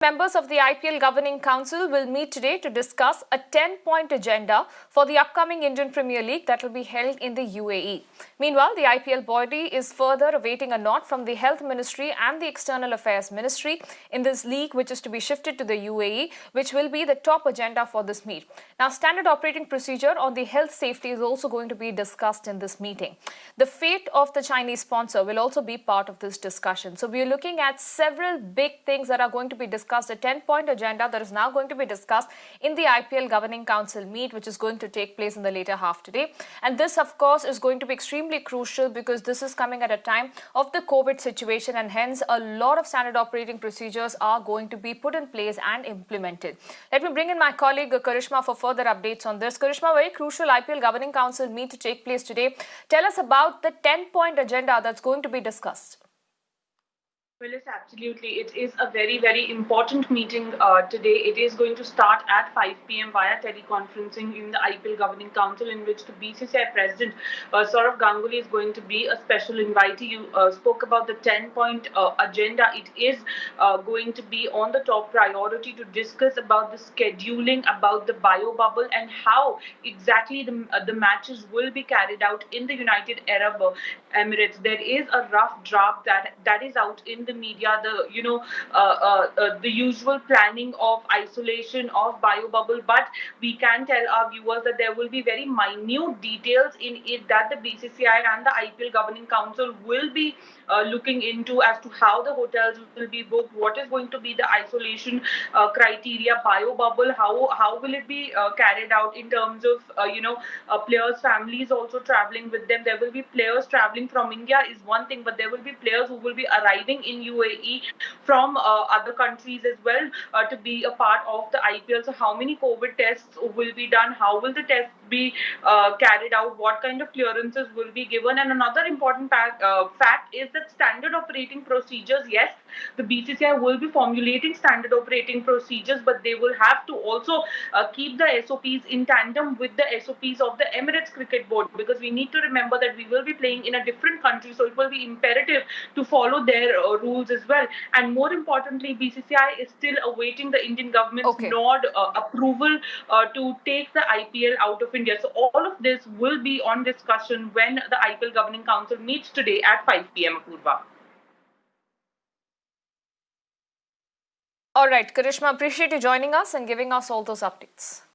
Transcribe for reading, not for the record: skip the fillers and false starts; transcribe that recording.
Members of the IPL Governing Council will meet today to discuss a 10-point agenda for the upcoming Indian Premier League that will be held in the UAE. Meanwhile, the IPL body is further awaiting a nod from the Health Ministry and the External Affairs Ministry in this league, which is to be shifted to the UAE, which will be the top agenda for this meet. Now, standard operating procedure on the health safety is also going to be discussed in this meeting. The fate of the Chinese sponsor will also be part of this discussion. So, we are looking at several big things that are going to be discussed. A 10-point agenda that is now going to be discussed in the IPL Governing Council meet, which is going to take place in the later half today. And this, of course, is going to be extremely crucial because this is coming at a time of the COVID situation, and hence a lot of standard operating procedures are going to be put in place and implemented. Let me bring in my colleague Karishma for further updates on this. Karishma, very crucial IPL Governing Council meet to take place today. Tell us about the 10-point agenda that's going to be discussed. Well, yes, absolutely. It is a very, very important meeting today. It is going to start at 5 p.m. via teleconferencing in the IPL Governing Council, in which the BCCI President Sourav Ganguly is going to be a special invitee. You spoke about the 10-point agenda. It is going to be on the top priority to discuss about the scheduling, about the bio bubble, and how exactly the matches will be carried out in the United Arab Emirates. There is a rough draft that is out in the media, the usual planning of isolation of bio bubble, but we can tell our viewers that there will be very minute details in it that the BCCI and the IPL Governing Council will be looking into as to how the hotels will be booked, what is going to be the isolation criteria, bio bubble, how will it be carried out in terms of players' families also traveling with them. There will be players traveling from India is one thing, but there will be players who will be arriving in UAE from other countries as well to be a part of the IPL. So how many COVID tests will be done? How will the tests be carried out? What kind of clearances will be given? And another important fact is that standard operating procedures, yes, the BCCI will be formulating standard operating procedures, but they will have to also keep the SOPs in tandem with the SOPs of the Emirates Cricket Board, because we need to remember that we will be playing in a different country, so it will be imperative to follow their rules as well. And more importantly, BCCI is still awaiting the Indian government's nod approval to take the IPL out of India. So all of this will be on discussion when the IPL Governing Council meets today at 5 p.m. Apurva. All right, Karishma, appreciate you joining us and giving us all those updates.